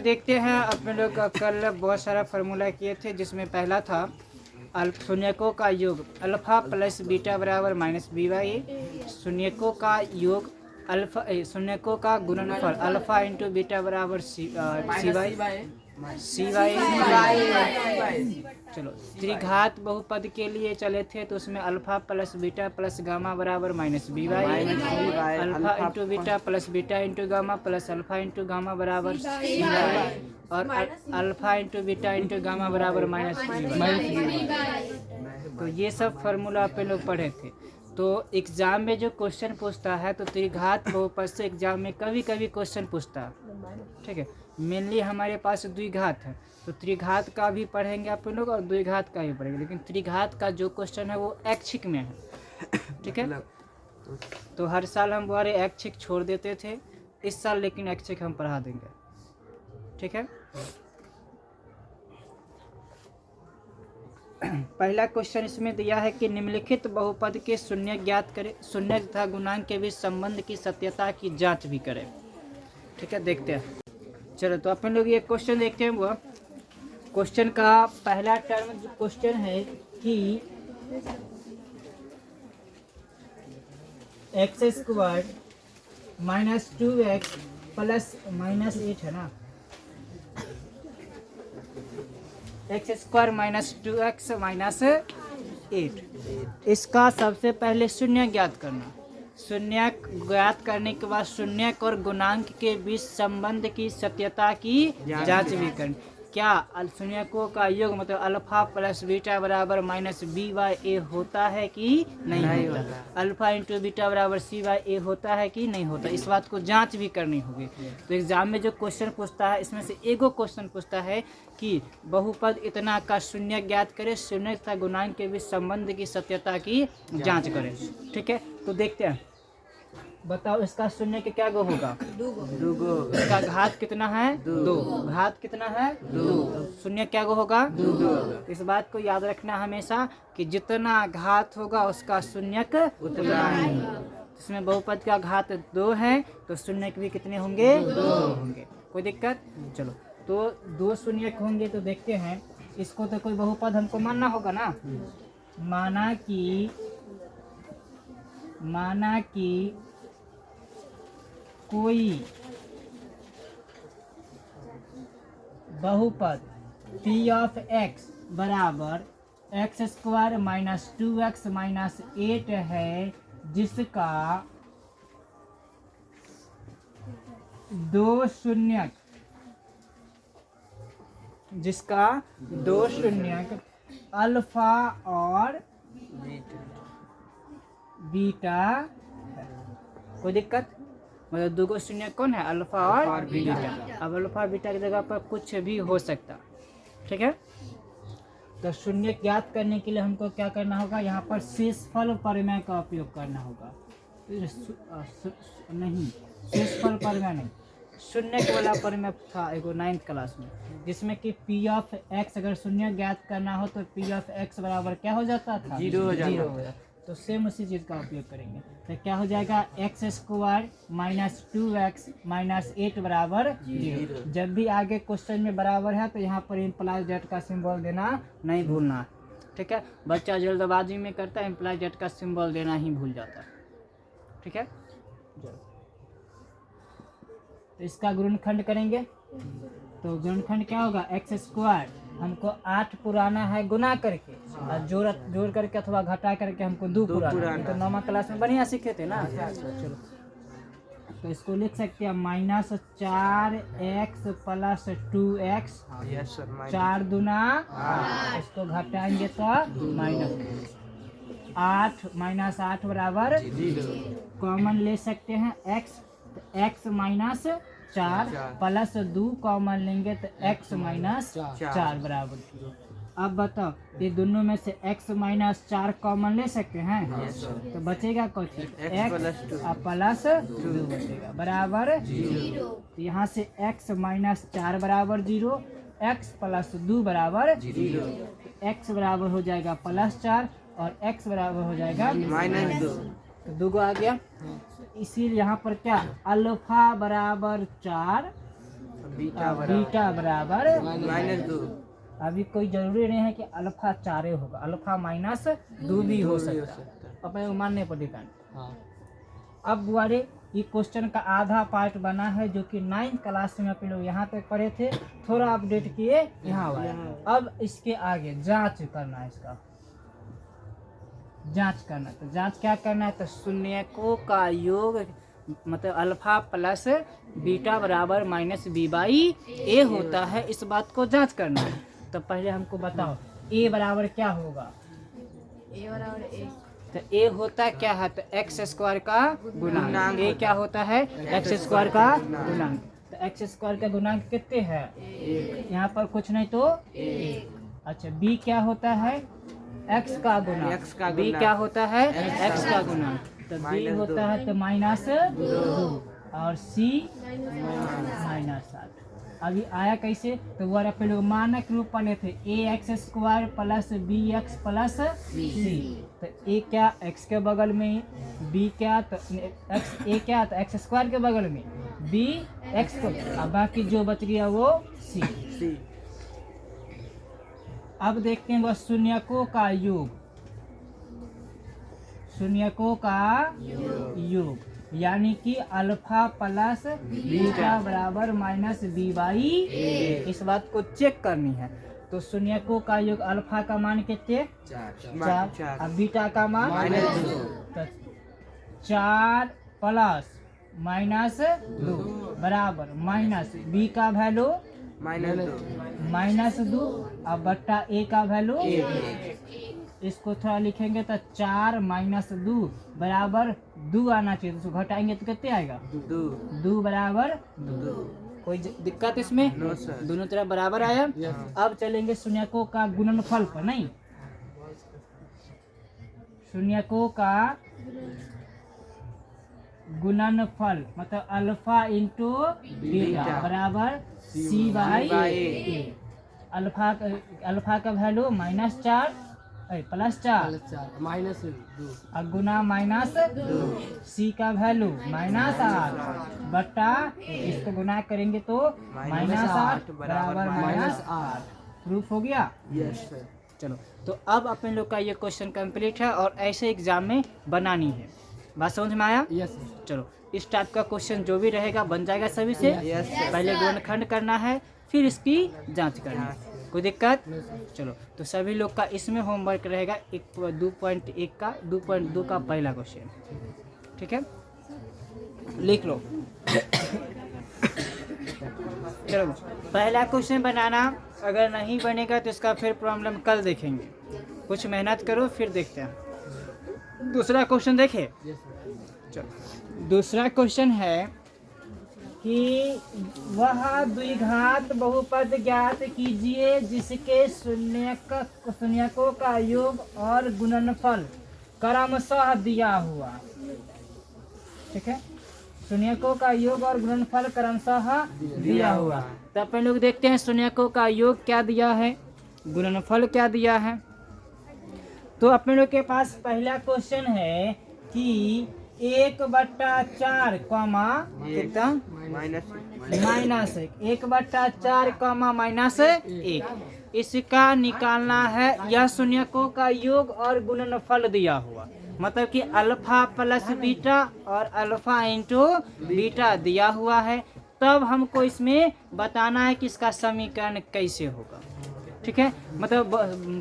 देखते हैं अपने लोग कल बहुत सारा फार्मूला किए थे, जिसमें पहला था शून्यकों का योग अल्फा प्लस बीटा बराबर माइनस बी वाई। शून्यकों का योग अल्फा शून्यकों का गुणनफल अल्फा इंटू बीटा बराबर सी वाई। चलो त्रिघात बहुपद के लिए चले थे तो उसमें alpha plus beta plus gamma बराबर minus B Y. Alpha into beta plus beta into gamma plus alpha into gamma बराबर सी वाई। और alpha into beta into gamma बराबर माइनस बी वाई। तो ये सब फार्मूला आप लोग पढ़े थे। तो एग्जाम में जो क्वेश्चन पूछता है तो त्रिघात बहुपद से एग्जाम में कभी कभी क्वेश्चन पूछता है, ठीक है। मेनली हमारे पास द्विघात है, तो त्रिघात का भी पढ़ेंगे आप लोग और द्विघात का भी पढ़ेंगे, लेकिन त्रिघात का जो क्वेश्चन है वो ऐच्छिक में है, ठीक है। तो हर साल हम बारे ऐच्छिक छोड़ देते थे, इस साल लेकिन ऐच्छिक हम पढ़ा देंगे, ठीक है। पहला क्वेश्चन इसमें दिया है कि निम्नलिखित बहुपद के शून्य ज्ञात करें, शून्य तथा गुणांक के बीच संबंध की सत्यता की जांच भी करें, ठीक है। देखते हैं, चलो तो अपन लोग ये क्वेश्चन देखते हैं। वो क्वेश्चन का पहला टर्म जो क्वेश्चन है कि x square minus 2x plus minus 8 है ना, x square minus 2x minus 8, इसका सबसे पहले शून्य ज्ञात करना। शून्य ज्ञात करने के बाद शून्य और गुणांक के बीच संबंध की सत्यता की जांच भी करनी। क्या शून्यकों का योग मतलब अल्फा प्लस बीटा बराबर माइनस बी वाई ए होता है कि नहीं होता? अल्फा इंटू बीटा बराबर सी वाई ए होता है कि नहीं होता? इस बात को जांच भी करनी होगी। तो एग्जाम में जो क्वेश्चन पूछता है इसमें से एगो क्वेश्चन पूछता है कि बहुपद इतना का शून्य ज्ञात करे, शून्य तथा गुणांक के बीच संबंध की सत्यता की जांच करें, ठीक है। तो देखते हैं, बताओ इसका शून्य के क्या गो होगा? दो। इसका घात कितना है? 2। घात कितना है? 2। शून्य क्या गो होगा? 2। इस बात को याद रखना हमेशा कि जितना घात होगा उसका शून्यक उतना ही। इसमें बहुपद का घात 2 है तो शून्यक भी कितने होंगे? 2 होंगे। कोई दिक्कत? चलो, तो 2 शून्यक होंगे तो देखते हैं। इसको तो कोई बहुपद हमको मानना होगा ना। माना कि कोई बहुपद p ऑफ x बराबर x square minus 2x minus 8 है, जिसका 2 शून्यक अल्फा और बीटा है। कोई दिक्कत? मतलब 2 शून्य कौन है? अल्फा और बीटा। अब अल्फा बीटा की जगह पर कुछ भी हो सकता, ठीक है। तो शून्य ज्ञात करने के लिए हमको क्या करना होगा? यहाँ पर शेषफल प्रमेय का उपयोग करना होगा। नहीं, शेषफल प्रमेय नहीं, शून्य वाला प्रमेय था एगो 9th क्लास में, जिसमें कि p ऑफ x अगर शून्य ज्ञात करना हो तो p ऑफ x बराबर क्या हो जाता था? 0 हो जाता। तो सेम उसी चीज़ का उपयोग करेंगे। तो क्या हो जाएगा? X square minus 2x minus 8 बराबर 0। जब भी आगे क्वेश्चन में बराबर है तो यहाँ पर इम्प्लाइज डेट का सिंबल देना नहीं भूलना, ठीक है। बच्चा जल्दबाजी में करता है, इम्प्लाइज डेट का सिंबल देना ही भूल जाता है, ठीक है। तो इसका गुणनखंड करेंगे तो गुणनखंड क्या होगा? एक्स स्क्वायर हमको 8 पुराना है गुना करके और जोड़ करके अथवा घटा करके हमको 2 पुराना। तो 9वीं क्लास में बढ़िया सीखे थे ना। चलो, तो इसको लिख सकते हैं माइनस 4x प्लस 2x, 4 दूना 8, इसको घटाएंगे तो माइनस 8 माइनस 8 बराबर 0। कॉमन ले सकते हैं x, तो x माइनस 4 प्लस 2 कॉमन लेंगे तो x माइनस 4 बराबर 0। अब बताओ ये दोनों में से x माइनस 4 कॉमन ले सकते हैं, तो बचेगा कुछ x प्लस 2 बचेगा बराबर 0। तो यहाँ से x माइनस 4 बराबर 0, x प्लस 2 बराबर 0। x बराबर हो जाएगा प्लस 4 और x बराबर हो जाएगा माइनस 2। तो 2 आ गया। इसीलिए यहाँ पर क्या? अल्फा बराबर 4 बीटा बराबर -2। अभी कोई जरूरी नहीं है कि अल्फा 4 होगा, अल्फा -2 भी हो सकता है, अपने को मानने पर डिपेंड। अब बुआरे ये क्वेश्चन का आधा पार्ट बना है जो कि 9th क्लास में आप लोग यहाँ तक पढ़े थे, थोड़ा अपडेट किए यहाँ वाला। अब इसके आगे जांच करना है, इसका जांच करना। तो जांच क्या करना है, तो शून्यकों का योग मतलब अल्फा प्लस बीटा बराबर -b/a होता है, इस बात को जांच करना है। तो पहले हमको बताओ a बराबर क्या होगा। ए बराबर ए, तो a होता क्या है, तो x² का गुणांक। a क्या होता है, x² का गुणांक। तो x² का गुणांक कितने है, यहाँ पर कुछ नहीं तो 1। अच्छा b क्या होता है, x का गुणांक। b क्या होता है, x का गुणांक। तो b होता है तो -2 और c -8। अभी आया कैसे, तो वो आप लोग मानक रूप पढ़े थे ax² + bx + c। तो a क्या x के बगल में, b क्या तो x, a क्या तो x² के बगल में, b x को, अब बाकी जो बच गया वो c। अब देखते हैं वह शून्यकों का योग, शून्यकों का योग यानी कि अल्फा प्लस बीटा बराबर -b/a। इस बात को चेक करनी है। तो शून्यकों का योग अल्फा का मान कितने, 4, और बीटा का मान -2। तो 4 + -2 बराबर माइनस b का वैल्यू -2 और बट्टा a का वैल्यू 1। इसको थोड़ा लिखेंगे तो 4 - 2 बराबर 2 आना चाहिए, तो घटाएंगे तो कितने आएगा, 2 बराबर 2। कोई दिक्कत इसमें, दोनों तरफ बराबर आया। अब चलेंगे शून्यकों का गुणनफल पर, नहीं शून्यकों का गुणनफल मतलब अल्फा इंटू बीटा बराबर c/a। अल्फा का वैल्यू -4 +4 -2 और गुना -2, c का वैल्यू -8 बट्टा इसको गुना करेंगे तो -8 बराबर -8। प्रूफ हो गया। Yes sir. चलो, तो अब अपन लोग का ये क्वेश्चन कंप्लीट है और ऐसे एग्जाम में बनानी है। बात समझ में आया। Yes sir. चलो, इस टाइप का क्वेश्चन जो भी रहेगा बन जाएगा सभी से। Yes sir. पहले गुणनखंड करना है, फिर इसकी जांच करनी है। कोई दिक्कत। चलो, तो सभी लोग का इसमें होमवर्क रहेगा 2.1 का 2.2 का पहला क्वेश्चन, ठीक है, लिख लो। चलो, पहला क्वेश्चन बनाना, अगर नहीं बनेगा तो इसका फिर प्रॉब्लम कल देखेंगे। कुछ मेहनत करो फिर देखते हैं। दूसरा क्वेश्चन देखे। चलो, दूसरा क्वेश्चन है कि वह द्विघात बहुपद ज्ञात कीजिए जिसके शून्यकों का योग और गुणनफल क्रमशः दिया हुआ। ठीक है, शून्यकों का योग और गुणनफल क्रमशः दिया हुआ। तो अपन लोग देखते हैं शून्यकों का योग क्या दिया है, गुणनफल क्या दिया है। तो अपन लोग के पास पहला क्वेश्चन है कि 1/4 कॉमा कितना -1, 1/4 कॉमा -1, इसका निकालना है। यह शून्यकों का योग और गुणनफल दिया हुआ, मतलब कि अल्फा प्लस बीटा और अल्फा इंटू बीटा दिया हुआ है। तब हमको इसमें बताना है कि इसका समीकरण कैसे होगा। ठीक है, मतलब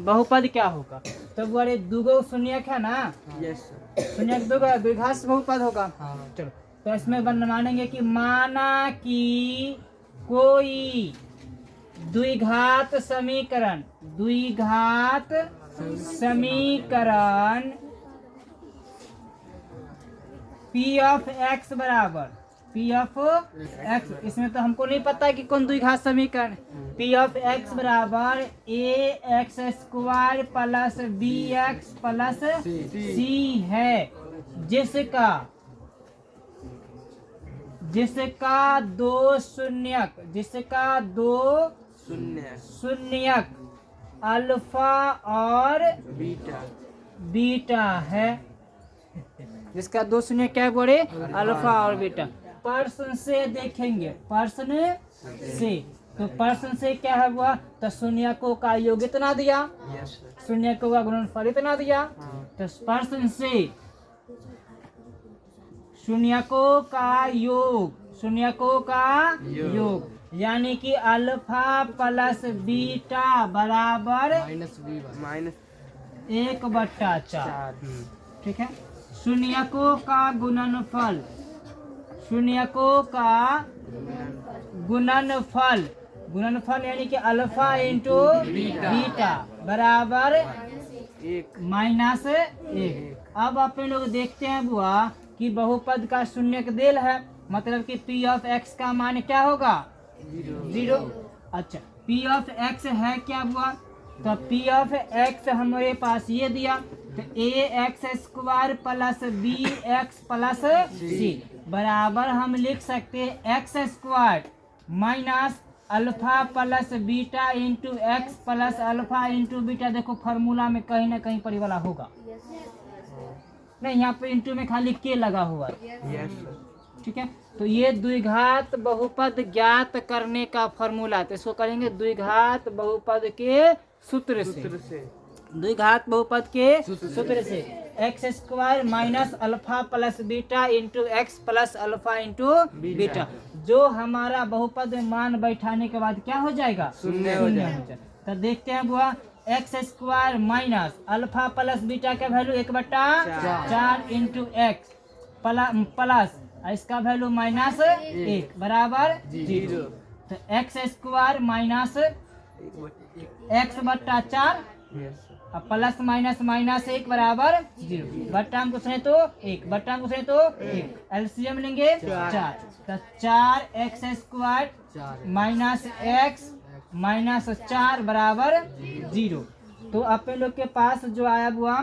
बहुपद क्या होगा। तो बोले दुगो शून्यक है ना। यस शून्यक दुगो द्विघात बहुपद होगा। चलो, तो इसमें मानेंगे कि माना कि कोई द्विघात समीकरण P ऑफ x बराबर P ऑफ x, इसमें तो हमको नहीं पता है कि कौन द्विघात समीकरण। P ऑफ x बराबर ax² plus bx plus c है, जिसका दो शून्यक अल्फा और बीटा है। जिसका दो शून्य क्या बोले, अल्फा और बीटा। प्रश्न से देखेंगे, प्रश्न से। तो प्रश्न से क्या है हुआ, तो शून्यकों का योग इतना दिया, यस सर। शून्यकों का गुणनफल इतना दिया। तो प्रश्न से शून्यकों का योग, शून्यकों का योग यानी कि अल्फा प्लस बीटा बराबर माइनस बी माइनस 1/4। 4। ठीक है। शून्यकों का गुणनफल, शून्यकों का गुणनफल, गुणनफल यानी कि अल्फा इंटू बीटा बराबर 1 -1। अब अपन लोग देखते हैं बुआ कि बहुपद का शून्य का देल है, मतलब कि पी ऑफ एक्स का मान क्या होगा, 0। अच्छा, पी ऑफ एक्स है क्या बुआ, तो पी ऑफ एक्स हमारे पास ये दिया, तो A X square plus B X plus C बराबर हम लिख सकते हैं X square minus alpha plus beta into X plus alpha into beta. देखो फार्मूला में कहीं ना कहीं परिवाला होगा, नहीं यहाँ पे इंटू में खाली के लगा हुआ है। Yes sir. ठीक है। तो ये द्विघात बहुपद ज्ञात करने का फॉर्मूला, तो इसको करेंगे द्विघात बहुपद के सूत्र से, द्विघात बहुपद के सूत्र से x square minus alpha plus beta into X plus alpha into beta, जो हमारा बहुपद में मान बैठाने के बाद क्या हो जाएगा, शून्य हो जाएगा। तो देखते हैं बुआ, x square minus alpha plus beta का वैल्यू 1/4 इंटू एक्स प्लस इसका वैल्यू -1 बराबर 0। तो x square minus x/4 yes sir. अब प्लस माइनस -1 बराबर 0। बट्टा में कुछ नहीं तो 1, बट्टा में कुछ नहीं तो 1, एलसीएम लेंगे 4। तो 4x square minus x minus 4 बराबर 0। तो अपन लोग के पास जो आया हुआ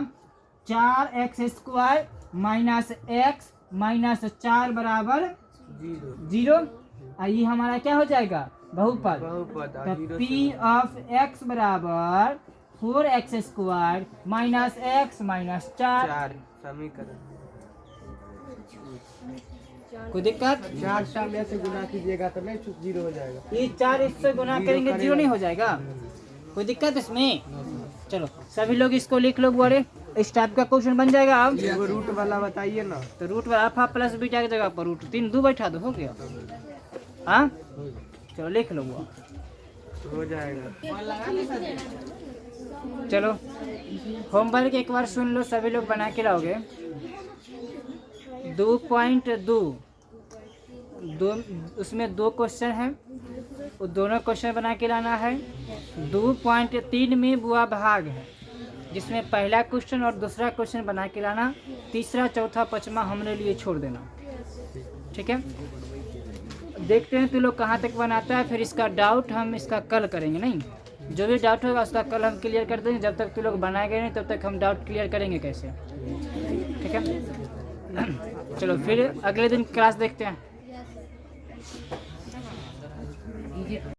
4x square minus x minus 4 बराबर 0। ये हमारा क्या हो जाएगा, बहुपद। तो पी ऑफ एक्स बराबर 4x square minus x minus 4। समीकरण कोई दिक्कत, 4 में से गुना कीजिएगा तो नहीं 0 हो जाएगा। ये 4 इससे गुना करेंगे 0 नहीं हो जाएगा, कोई दिक्कत इसमें। चलो सभी लोग इसको लिख लो बुआरे, इस टाइप का क्वेश्चन बन जाएगा। अब वो रूट वाला बताइए ना। तो रूट वाला अल्फा प्लस बीटा की जगह पर रूट 3 2 बैठा दो, हो गया। हाँ चलो लिख लो बुआ, हो जाएगा। चलो होमवर्क एक बार सुन लो, सभी लोग बना के लाओगे। 2.2 उसमें 2 क्वेश्चन है, वो दोनों क्वेश्चन बना के लाना है। 2.3 में बुआ भाग है, जिसमें पहला क्वेश्चन और दूसरा क्वेश्चन बना के लाना, तीसरा चौथा पांचवा हमने लिए छोड़ देना। ठीक है, देखते हैं तू लोग कहाँ तक बनाता है, फिर इसका डाउट हम इसका कल करेंगे। नहीं, जो भी डाउट होगा उसका कल हम क्लियर कर देंगे। जब तक तू लोग बनाएंगे नहीं तब तक हम डाउट क्लियर करेंगे कैसे। ठीक है, चलो फिर अगले दिन क्लास देखते हैं।